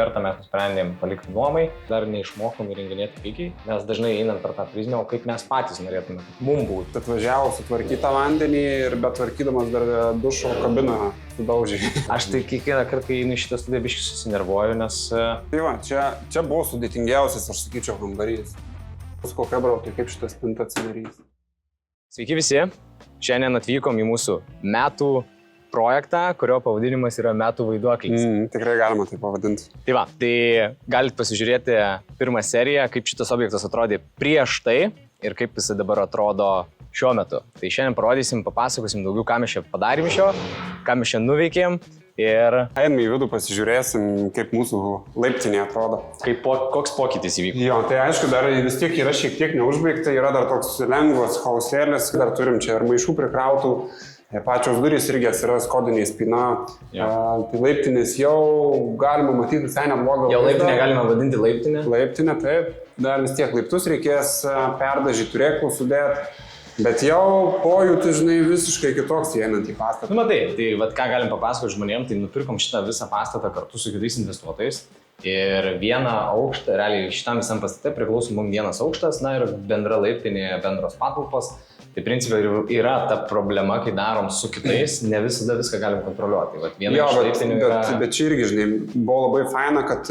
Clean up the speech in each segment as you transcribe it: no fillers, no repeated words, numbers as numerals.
kartą mes nusprendėm palikti nuomai, dar neišmokom įrenginėti pigiai, mes dažnai einam per tą prizmę, o kaip mes patys norėtume, kad mums būtų. Atvažiavau sutvarkytą vandenį ir betvarkydamas dar dušo kabiną sudaužiai. Aš tai kiekvieną kartą, kai einu į šitą studiją, biškai susinervuoju, nes... Tai va, čia buvo sudėtingiausias, aš sakyčiau, kambarys. Kokia brautai, kaip šitas spinta atsidarys. Sveiki visi, šiandien atvykom į mūsų metų projektą, kurio pavadinimas yra Metų vaiduoklis. Tikrai galima tai pavadinti. Tai va, tai galite pasižiūrėti pirmą seriją, kaip šitas objektas atrodė prieš tai ir kaip jis dabar atrodo šiuo metu. Tai šiandien parodysim, papasakosim daugiau, ką mes čia padarėm iš jo, ką mes čia nuveikėm ir... Einame į vidų, pasižiūrėsim, kaip mūsų laiptinė atrodo. Koks pokytis įvyko. Jo, tai aišku, dar vis tiek yra šiek tiek neužbaigta, yra dar toks lengvas hausėlis, dar turim čia ir maišų prikrautų. Pačios durys irgi atsiras kodiniai spyna, tai laiptinės jau galima matyti visai neblogą. Jau laiptinę galima vadinti laiptinę? Laiptinę, taip. Dar vis tiek laiptus reikės perdažyti, turėklų sudėti, bet jau pojūtis, žinai, visiškai kitoks įeinant į pastatą. Nu, matai, tai vat, ką galim papasakoti žmonėm, tai nupirkom šitą visą pastatą kartu su kitais investuotojais ir vieną aukštą, realiai šitam visam pastate priklauso mums vienas aukštas, na ir bendra laiptinė, bendros patalpos. Tai principai yra ta problema, kai darom su kitais, ne visada viską galim kontroliuoti. Vat viena iš laiptinių yra... Bet čia irgi, žinai, buvo labai faina, kad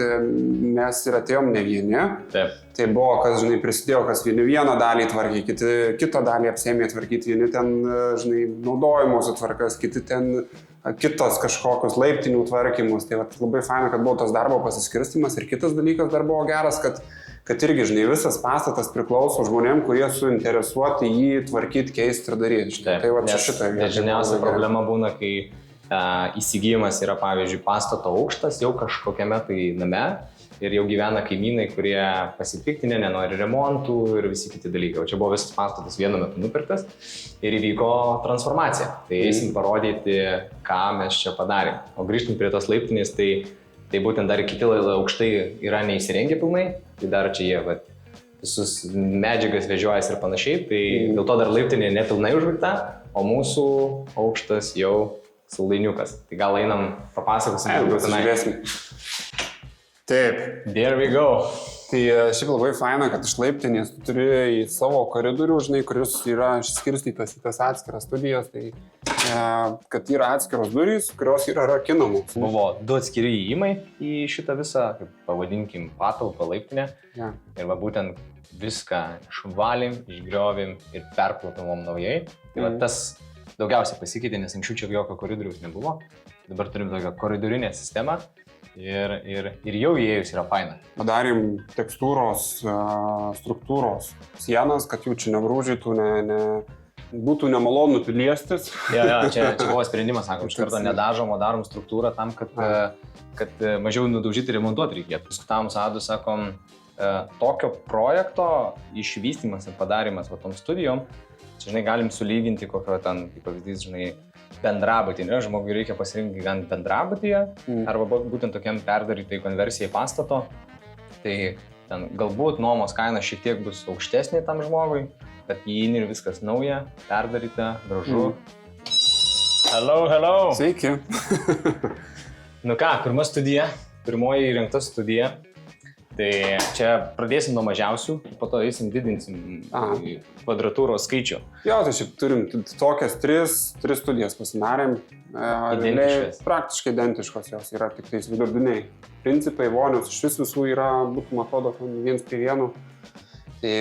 mes ir atėjom ne vieni. Taip. Tai buvo, kas, žinai, prisidėjo, kas vieni vieną dalį tvarkė, kiti kitą dalį apsėmė tvarkyti, vieni ten, žinai, naudojimuose tvarkas, kiti ten kitos kažkokius laiptinių tvarkymus. Tai vat, labai faina, kad buvo tas darbo pasiskirstimas ir kitas dalykas dar buvo geras, kad irgi, žinai, visas pastatas priklauso žmonėm, kurie suinteresuoti jį tvarkyti, keisti ir daryti. Taip, tai va čia šitą. Dažniausia problema būna, kai įsigijimas yra, pavyzdžiui, pastato aukštas jau kažkokiame tai name ir jau gyvena kaimynai, kurie pasipiktinę, nenori remontų ir visi kiti dalykai. O čia buvo visas pastatas vienu metu nupirktas ir įvyko transformacija. Tai eisim parodyti, ką mes čia padarėm. O grįžtant prie tos laiptinės, tai būtent dar kiti aukštai yra neįsirengę pilnai, tai dar čia jie visus medžiagas vežiojasi ir panašiai, tai dėl to dar laiptinė nepilnai užbaigta, o mūsų aukštas jau saldainiukas. Tai gal einam, papasakosim. Pasižiūrėsim. Taip. There we go. Tai šiaip labai faina, kad iš laiptinės tu turi į savo koridorių, žinai, kuris yra išskirstytas į tas atskiras studijas, tai kad yra atskiros durys, kurios yra rakinamos. Buvo 2 atskiri įėjimai į šitą visą, kaip pavadinkim, patalpą laiptinę. Ja. Ir va būtent viską išvalėm, išgriovėm ir perplatomom naujai. Tai va tas daugiausiai pasikeitė, nes anksčiau čia jokio koridoriaus nebuvo. Dabar turim tokią koridorinę sistemą. Ir jau įėjus yra faina. Padarėm tekstūros, struktūros sienas, kad jų čia nebrūžytų, būtų nemalonu liestis. Čia buvo sprendimas, sakom, iš karto nedažom, o darom struktūrą tam, kad mažiau nudaužyti ir remontuoti reikėtų. Diskutavom su Adu, sakom, tokio projekto išvystymas ir padarimas tom studijom, čia, žinai, galim sulyginti kokio ten, kaip pavyzdys, žinai, bendrabutį, ne? Žmogui reikia pasirinkti gyventi bendrabutyje arba būtent tokiam perdarytai konversijai pastato. Tai ten galbūt nuomos kaina šiek tiek bus aukštesnė tam žmogui, kad įeini ir viskas nauja, perdaryta, gražu. Hello! Sveiki! Nu ką, pirma studija, pirmoji įrengta studija. Tai čia pradėsim nuo mažiausių, po to didinsim kvadratūros skaičių. Jo, tai šiaip turim tokias tris studijas pasidarėm. Praktiškai identiškos jos yra, tik tais vidurdiniai. Principai, vonios iš visų yra, būtum atrodo, viens prie vieno. Tai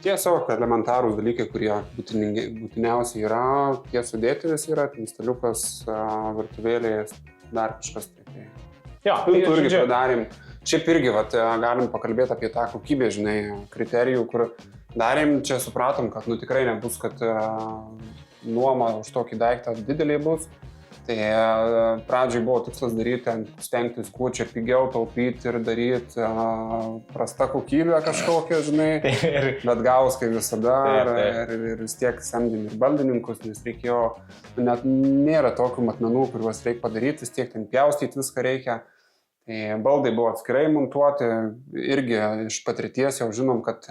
tiesiog elementarūs dalykai, kurie būtiniausiai yra, tie sudėti visi yra, staliukas, virtuvėlės, dar kažkas. Jo, tai irgi padarėm. Šiaip irgi galim pakalbėti apie tą kokybę, žinai, kriterijų, kur darėm, čia supratom, kad tikrai nebus, kad nuoma už tokį daiktą didelį bus. Tai pradžiai buvo tikslas daryti, stengtis kuo čia pigiau taupyti ir daryti prastą kokybę kažkokią, žinai, bet gaus kaip visada ir vis tiek samdėm ir baldininkus, nes reikėjo, net nėra tokių matmenų, kuriuos reikia padaryti, vis tiek ten pjaustyti viską reikia. Baldai buvo atskirai montuoti, irgi iš patirties jau žinom, kad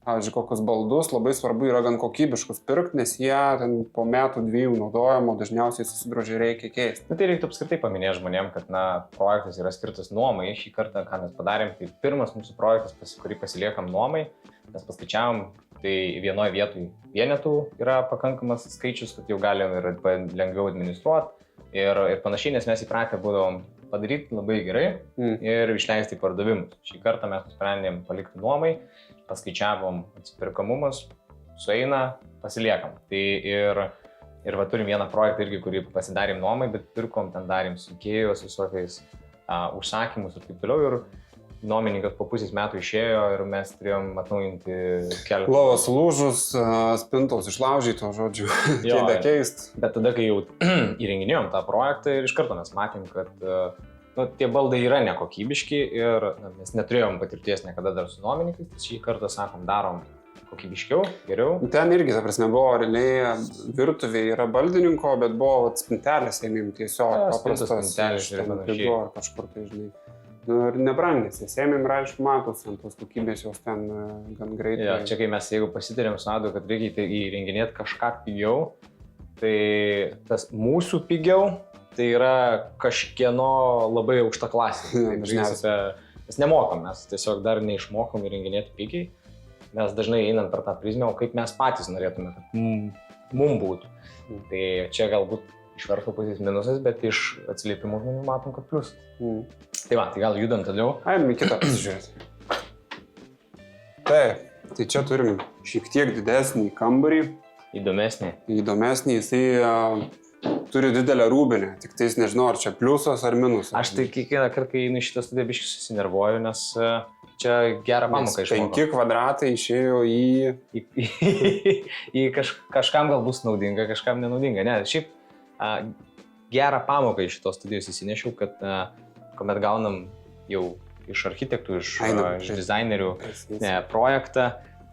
pavyzdžiui, kokius baldus, labai svarbu yra gan kokybiškus pirkti, nes jie ten po metų 2 naudojimo dažniausiai susidrožia reikia keisti. Tai reiktų apskritai paminėti žmonėm, kad projektas yra skirtas nuomai. Šį kartą, ką mes padarėm, tai pirmas mūsų projektas, kurį pasiliekam nuomai, mes paskaičiavom, tai vienoje vietoje vienetų yra pakankamas skaičius, kad jau galim ir lengviau administruoti ir panašiai, nes mes įpratę būdavom padaryti labai gerai ir išleisti į pardavimus. Šį kartą mes nusprendėm palikti nuomai, paskaičiavom atsipirkamumus, sueina, pasiliekam. Tai ir turim vieną projektą irgi, kurį pasidarėm nuomai, bet pirkom, ten darėm sunkėjus visokiais užsakymus ir taip toliau. Ir nuomininkas po pusės metų išėjo ir mes turėjom atnaujinti keletą. Lovos lūžus, spintos išlaužytos, žodžiu, kėdę keist. Bet tada, kai jau įrenginėjom tą projektą ir iš karto mes matėm, kad tie baldai yra nekokybiški ir mes neturėjom patirties niekada dar su nuomininkais, tai šį kartą sakom, darom kokybiškiau, geriau. Ten irgi, ta prasme, buvo realiai virtuvė yra baldininko, bet buvo spintelės ėmėm tiesiog paprastas spintelės ir panašiai. Ar kažkur tai, žinai. Ir nebrangės, ėmėm ir aišku matos, ant tos kokybės jos ten gan greitai. Ja, čia kai mes, jeigu pasitarėm su Adu, kad reikia įrenginėti kažką pigiau, tai tas mūsų pigiau, tai yra kažkieno labai aukšta klasė. Mes nemokam, mes tiesiog dar neišmokom įrenginėti pigiai. Mes dažnai einam per tą prizmę, o kaip mes patys norėtume, kad mum būtų. Tai čia galbūt iš verslo pusės minusas, bet iš atsiliepimų žmonių matom, kad plius. Tai gal judam toliau. Einam į kitą pasižiūrėti. Taip, tai čia turim šiek tiek didesnį kambarį. Įdomesnį, jisai turi didelę rūbinę, tik tais nežinau, ar čia pliusas ar minusas. Aš tai kiekvieną kartą, kai einu šitą studiją, biškai susinervuoju, nes čia gerą pamoką išmokau. 5 kvadratai išėjo į kažkam gal bus naudinga, kažkam nenaudinga. Ne, šiaip gerą pamoką iš šitos studijos įsinešiau, kad kuomet gaunam jau iš architektų, iš dizainerių projektą,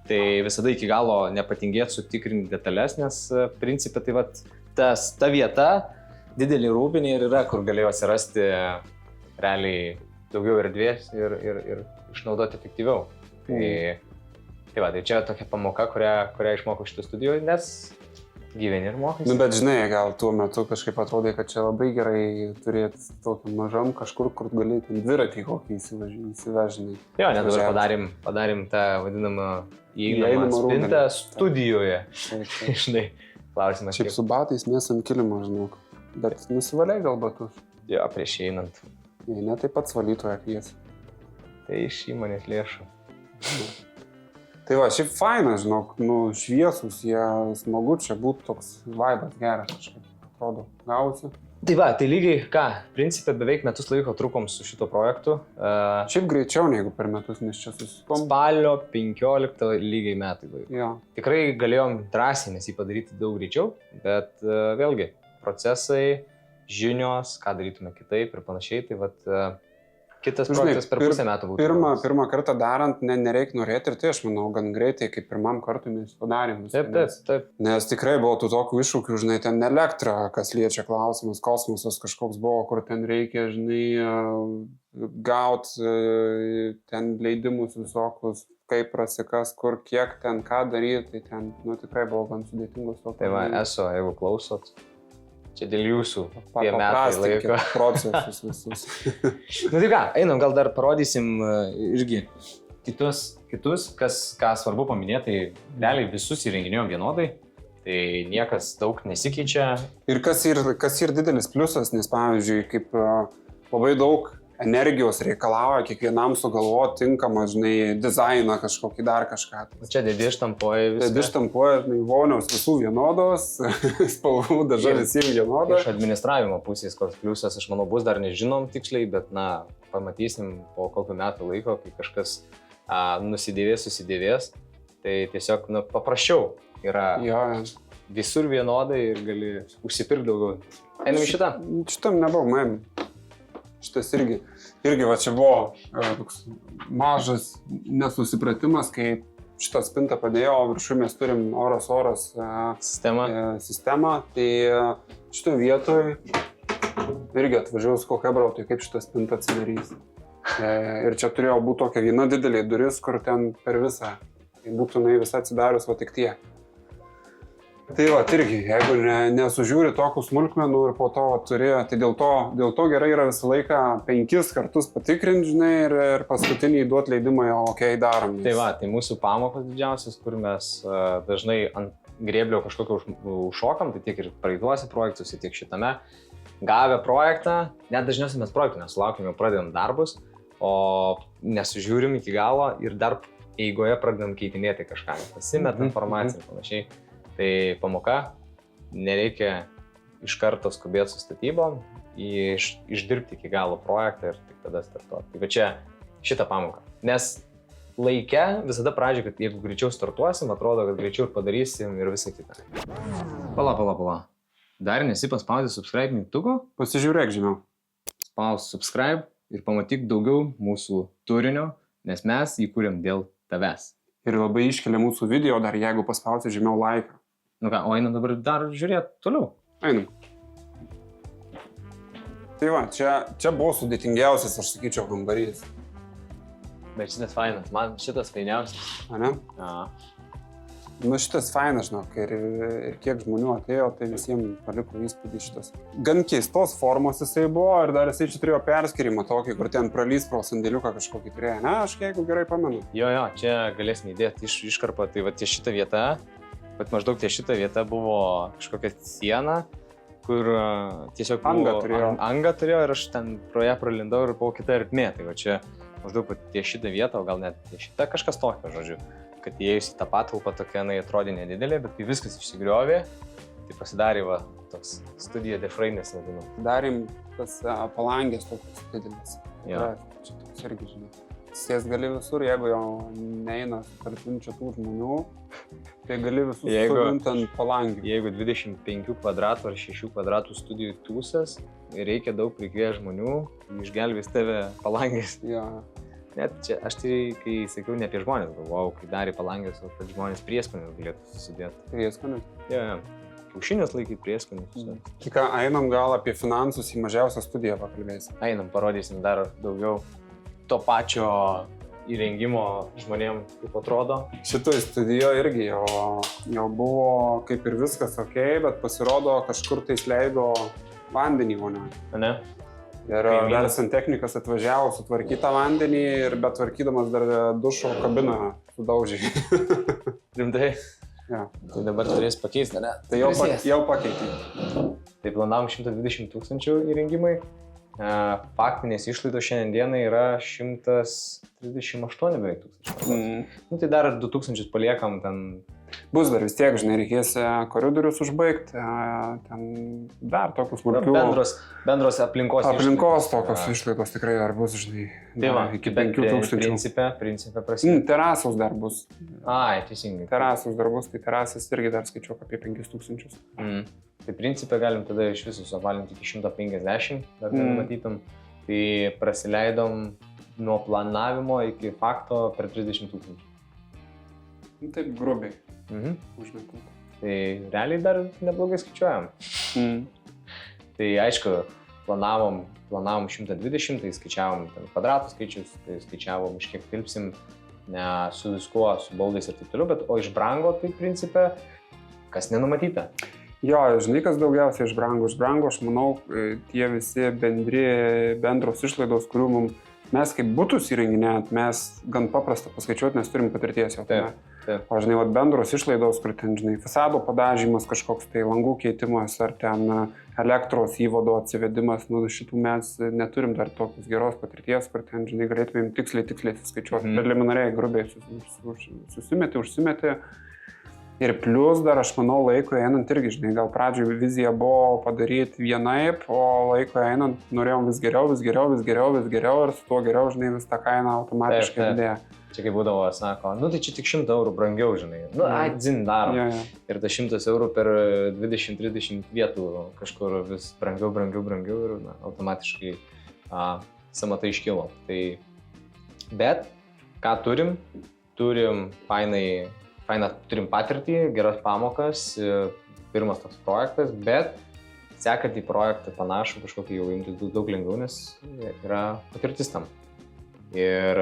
tai visada iki galo nepatingėti sutikrinti detalės, nes principė tai ta vieta, didelį rūbinį ir yra, kur galėjo atsirasti realiai daugiau erdvės ir išnaudoti efektyviau. Tai čia tokia pamoka, kurią išmokau šitą studijoje, nes gyveni ir mokaisi. Bet žinai, gal tuo metu kažkaip atrodė, kad čia labai gerai turėti tokį mažam kažkur, kur gali dviratį kokį įsivežinai. Jo, nes dabar padarėm tą vadinamą įeinamą spintą studijoje. Žinai, klausimas. Šiaip su batais mes ant kilimo, žinok. Bet nusivaliai gal batus. Jo, prieš einant. Jei ne, taip pat valytoja kvies. Tai iš įmonės lėšų. Tai va, šiaip fainas, žinok, šviesus, jie smagu, čia būtų toks vaibas geras, kažkaip atrodo, gausi. Tai lygiai, principė beveik metus laiko trukom su šito projektu. Šiaip greičiau negu per metus, nes čia susikom. Spalio 15 lygiai metai laiko. Ja. Tikrai galėjom drąsiai mes jį padaryti daug greičiau, bet vėlgi, procesai, žinios, ką darytume kitaip ir panašiai, tai kitas projektas per pusę metų būtų. Pirmą kartą darant, nereikia norėti ir tai aš manau gan greitai, kaip pirmam kartui mes padarėm. Taip. Nes tikrai buvo tų tokių iššūkių, žinai, ten elektra, kas liečia klausimus, kosmosas kažkoks buvo, kur ten reikia, žinai, gauti ten leidimus visokius, kaip prasikas, kur, kiek ten, ką daryti, tai ten, tikrai buvo gan sudėtingus. Tai esu, jeigu klausot. Čia dėl jūsų tie metai laiko. Procesus visus. Tai einam, gal dar parodysim irgi kitus, ką svarbu paminėti, tai realiai visus įrenginėjom vienodai, tai niekas daug nesikeičia. Ir kas ir didelis pliusas, nes pavyzdžiui, kaip labai daug energijos reikalauja kiekvienam sugalvoti tinkamą, žinai, dizainą kažkokį dar kažką. Čia dedi štampuoja viską. Dedi štampuoja, žinai, vonios visų vienodos, spalvų dažai visiems vienodos. Iš administravimo pusės koks pliusas, aš manau, bus dar nežinom tiksliai, bet pamatysim po kokių metų laiko, kai kažkas susidėvės, tai tiesiog paprasčiau yra visur vienodai ir gali užsipirkti daugiau. Einam į šitą? Šitam nebuvo, Šitas irgi va čia buvo toks mažas nesusipratimas, kai šitą spintą padėjo, viršų mes turim oras sistemą, tai šitą vietoj irgi atvažiavau su Hebra, tai kaip šitą spintą atsidarys. Ir čia turėjo būti tokia viena didelė duris, kur ten per visą Tai būtų jinai visą atsidarius, va tik tiek. Tai va, irgi, jeigu nesužiūri tokių smulkmenų ir po to turi, tai dėl to gerai yra visą laiką 5 kartus patikrinti, žinai, ir paskutinį duoti leidimą, okei, darom. Tai va, tai mūsų pamokos didžiausias, kur mes dažnai ant grėblio kažkokio užšokam, tai tiek ir praeituose projektuose, tiek šitame. Gavę projektą, net dažniausiai mes projektų nesulaukim, jau pradedam darbus, o nesužiūrim iki galo ir dar eigoje pradedam keitinėti kažką, pasimet informaciją ir panašiai. Tai pamoka, nereikia iš karto skubėti su statybom, išdirbti iki galo projektą ir tik tada startuoti. Tai va čia šitą pamoką. Nes laike visada pradžia, kad jeigu greičiau startuosim, atrodo, kad greičiau ir padarysim ir visą kitą. Pala. Dar nesi paspaudęs subscribe mygtuko? Pasižiūrėk, žinau. Spaus subscribe ir pamatyk daugiau mūsų turinio, nes mes jį kūrėm dėl tavęs. Ir labai iškelia mūsų video dar, jeigu paspausi žemiau laiką. Nu ką, o einam dabar dar žiūrėti toliau. Einam. Tai va, čia buvo sudėtingiausias, aš sakyčiau, kambarys. Bet šitas fainas, man šitas fainiausias. A ne? Aha. Nu šitas fainas, žinok, ir kiek žmonių atėjo, tai visiems paliko įspūdį šitas. Gan keistos formos jisai buvo ir dar jisai čia turėjo perskirimą tokį, kur ten pralys pro sandėliuką kažkokį turėjo. Ne, aš jeigu gerai pamenu. Jo, čia galėsim įdėti iškarpą, tai va ties šitą vietą, bet maždaug ties šitą vietą buvo kažkokia siena, kur tiesiog anga turėjo ir aš ten pro ją pralindau ir buvo kita ertmė. Tai va čia maždaug ties šitą vietą, o gal net ties šitą kažkas tokio, žodžiu. Kad įėjus į tą patalpą tokia, atrodė nedidelė, bet kai viskas išsigriovė, tai pasidarė va toks studija defrainės vadinu. Darėm tas palangės tokios didelis. Ja. Čia toks irgi, žinai. Sės gali visur, jeigu jau neina tarpim čia tų žmonių, tai gali visus sudinti ant palangių. Jeigu 25 kvadratų ar 6 kvadratų studijų tūsas ir reikia daug prikviesti žmonių, išgelbės tave palangės. Ja. Net čia, aš tai, kai sakiau, ne apie žmonės galvojau, kai darė palangės, o kad žmonės prieskonius galėtų susidėti. Prieskonius? Ja, kiaušinės laikyti prieskonius. Tai ką, einam gal apie finansus į mažiausią studiją pakalbėsim. Einam, parodysim dar daugiau to pačio įrengimo žmonėm, kaip atrodo. Šitoj studijoje irgi jau buvo kaip ir viskas okei, bet pasirodo kažkur tai leido vandenį vonioje. Ne? Ir dar santechnikas atvažiavo sutvarkytą vandenį ir betvarkydamas dar dušo kabiną sudaužė. Rimtai? Ja. Tai dabar turės pakeisti, ne? Tai jau pakeitė. Tai planavom 120 000 įrengimai. Faktinės išlaidos šiandien dienai yra 138 beveik tūkstančių. Nu tai dar 2000 paliekam ten. Bus dar vis tiek, žinai, reikės koridorius užbaigti, ten dar tokius smulkių... Bendros aplinkos tokios išlaidos tikrai dar bus, žinai, tai va, iki 5000. Principe prasideda. Terasos dar bus. Ai, teisingai. Terasos dar bus, tai terasas irgi dar skaičiuok apie 5000. Tai principe galim tada iš viso suvalinti iki 150, dar matytum. Tai prasileidom nuo planavimo iki fakto per 30 000. Taip grubiai. Užmetu. Tai realiai dar neblogai skaičiuojam. Tai aišku, planavom 120, tai skaičiavom kvadratų skaičius, tai skaičiavom iš kiek tilpsim, ne su viskuo, su baldais ir taip toliau, bet o iš brango tai principe, kas nenumatyta. Jo, žinai, kas daugiausiai iš brango, aš manau, tie visi bendros išlaidos, kurių mes kaip butus įrenginėjant, mes gan paprasta paskaičiuoti, nes turim patirties jau. Taip. O žinai, bendros išlaidos, kur ten, žinai, fasado padažymas, kažkoks tai langų keitimas, ar ten elektros įvado atsivedimas, nu šitų mes neturim dar tokios geros patirties, kur ten, žinai, galėtumėm tiksliai skaičiuoti. Preliminariai, grubiai užsimetė. Ir plus dar, aš manau, laiko einant irgi, žinai, gal pradžioje vizija buvo padaryti vienaip, o laiko einant norėjom vis geriau ir su tuo geriau, žinai, vis ta kaina automatiškai didėja. Čia kaip būdavo, sako, nu tai čia tik 100 eurų brangiau, žinai, nu dzin darom. Ja. Ir ta 100 eurų per 20-30 vietų kažkur vis brangiau ir automatiškai samata iškilo. Tai, bet ką turim turim patirtį, geras pamokas, pirmas toks projektas, bet sekant į projektą panašų kažkokį jau imti daug lengviau, nes yra patirtis tam. Ir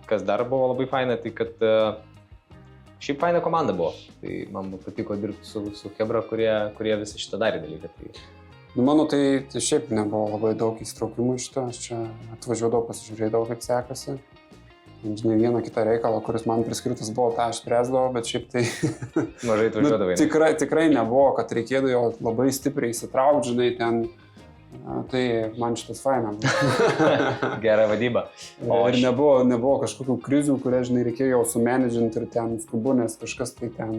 kas dar buvo labai faina, tai kad šiaip faina komanda buvo. Tai man patiko dirbti su Hebra, kurie visą šitą darė dalyką. Tai... Mano tai šiaip nebuvo labai daug įstraukimų šito, aš čia atvažiuodavau, pasižiūrėdavau, kaip sekasi. Žinai, vieną kitą reikalą, kuris man priskirtas buvo, tą aš spręsdavau, bet šiaip tai... Mažai atvažiuodavai. Tikrai nebuvo, kad reikėdavo labai stipriai įsitraukti, žinai, ten... Tai man šitas faina. Gera vadyba. Ir nebuvo kažkokių krizių, kurie, žinai, reikėjo jau sumenedžinti ir ten skubu, nes kažkas tai ten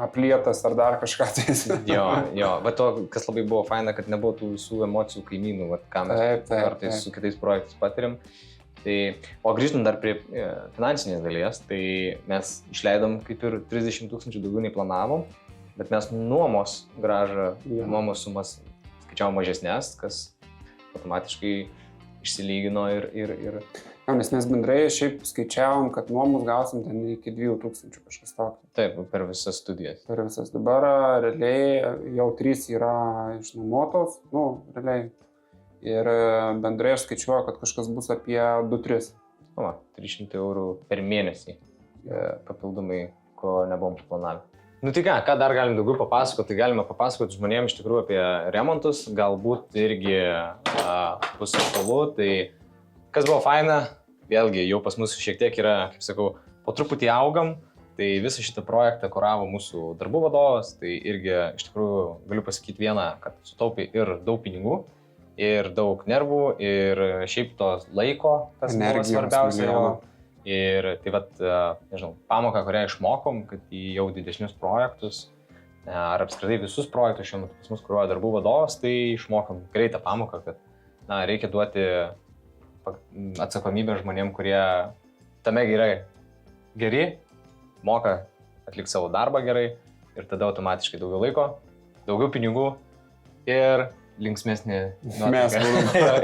aplietas ar dar kažką tai. Jo, bet to, kas labai buvo faina, kad nebuvo tų visų emocijų kaimynų, ką mes kartais su kitais projektais patirim. Tai, o grįžtant dar prie finansinės dalies, tai mes išleidom kaip ir 30 000 daugiau nei planavom, bet mes nuomos gražą, nuomos sumas skaičiavom mažesnės, kas automatiškai išsilygino ir... Ja, nes mes bendrai šiaip skaičiavom, kad nuomus gausim ten iki 2000 kažkas tokio. Taip, per visas studijas. Per visas. Dabar realiai jau 3 yra išnuomotos, realiai. Ir bendrai aš skaičiuoju, kad kažkas bus apie 2-3. 300 eurų per mėnesį papildomai, ko nebuvom planavę. Nu tai ką dar galim daugiau papasakoti, tai galime papasakoti žmonėms iš tikrųjų apie remontus, galbūt irgi bus aktualu, tai kas buvo faina, vėlgi jau pas mus šiek tiek yra, kaip sakau, po truputį augam, tai visą šitą projektą kuravo mūsų darbų vadovas, tai irgi iš tikrųjų galiu pasakyti vieną, kad sutaupė ir daug pinigų, ir daug nervų, ir šiaip to laiko, kas buvo svarbiausia. Ir tai nežinau, pamoką, kurią išmokom, kad į jau didesnius projektus, ar apskritai visus projektus šiuo metu pas mus kuruoja darbų vadovas, tai išmokom greitą pamoką, kad reikia duoti atsakomybę žmonėm, kurie tame geri, moka atlikti savo darbą gerai ir tada automatiškai daugiau laiko, daugiau pinigų ir linksmesnė. Ir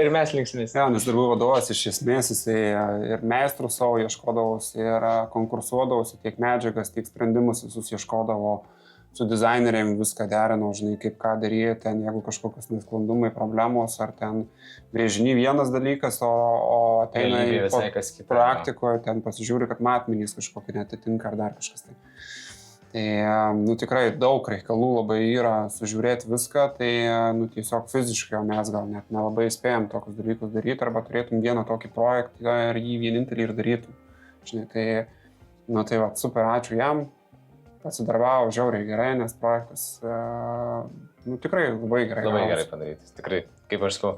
mes linksmesnė. Ja, nes darbų vadovas iš esmės jisai ir meistrų savo ieškodavosi, ir konkursuodavosi tiek medžiagas, tiek sprendimus visus ieškodavo, su dizaineriam viską derino, žinai, kaip ką daryti, ten jeigu kažkokios nesklandumai, problemos, ar ten brėžiny vienas dalykas, o ateina į praktikoje, ten pasižiūri, kad matmenys kažkokie netitinka ar dar kažkas tai. Tai tikrai daug reikalų labai yra sužiūrėti viską, tai tiesiog fiziškai mes gal net nelabai spėjom tokius dalykus daryti, arba turėtum vieną tokį projektą ir jį vienintelį ir darytum. Žinai, tai super, ačiū jam, pasidarbavo žiauriai gerai, nes projektas tikrai labai gerai. Labai gerai padarytas, tikrai, kaip aš sakau,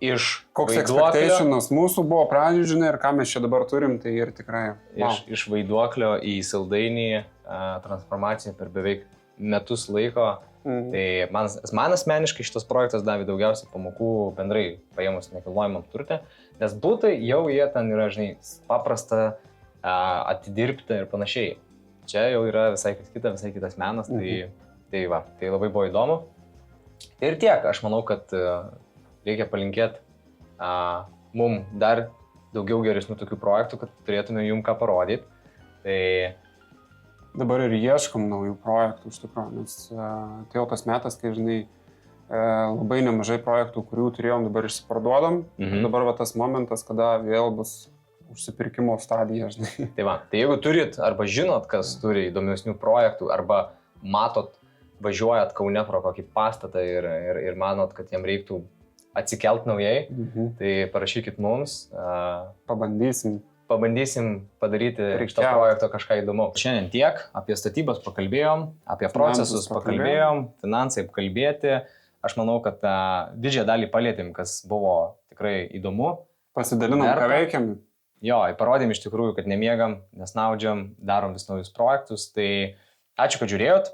iš koks expectationas mūsų buvo pradžių, žinai, ir ką mes čia dabar turim, tai ir tikrai. Iš vaiduoklio į saldainį transformaciją per beveik metus laiko. Tai man asmeniškai šitas projektas davė daugiausiai pamokų bendrai paėmus nekilnojamam turte, nes būtai jau jie ten yra, žinai, paprasta atidirbti ir panašiai. Čia jau yra visai kitas menas, tai labai buvo įdomu. Ir tiek, aš manau, kad reikia palinkėti mum dar daugiau geresnių tokių projektų, kad turėtume jum ką parodyti. Tai dabar ir ieškom naujų projektų, iš tikrųjų, nes tai jau tas metas, kai, žinai, labai nemažai projektų, kurių turėjom, dabar išsiparduodam. Dabar tas momentas, kada vėl bus užsipirkimo stadija, žinai. Tai jeigu turit arba žinot, kas turi įdomesnių projektų, arba matot, važiuojat Kaune pro kokį pastatą ir manot, kad jam reiktų atsikelt naujai, tai parašykit mums. Pabandysim padaryti iš to projekto kažką įdomu. Šiandien tiek, apie statybas pakalbėjom, apie procesus pakalbėjom, finansai apkalbėti. Aš manau, kad didžiąją dalį palėtėm, kas buvo tikrai įdomu. Pasidalinom, ką veikiam. Jo, parodėm iš tikrųjų, kad nemiegam, nesnaudžiam, darom vis naujus projektus. Tai ačiū, kad žiūrėjot.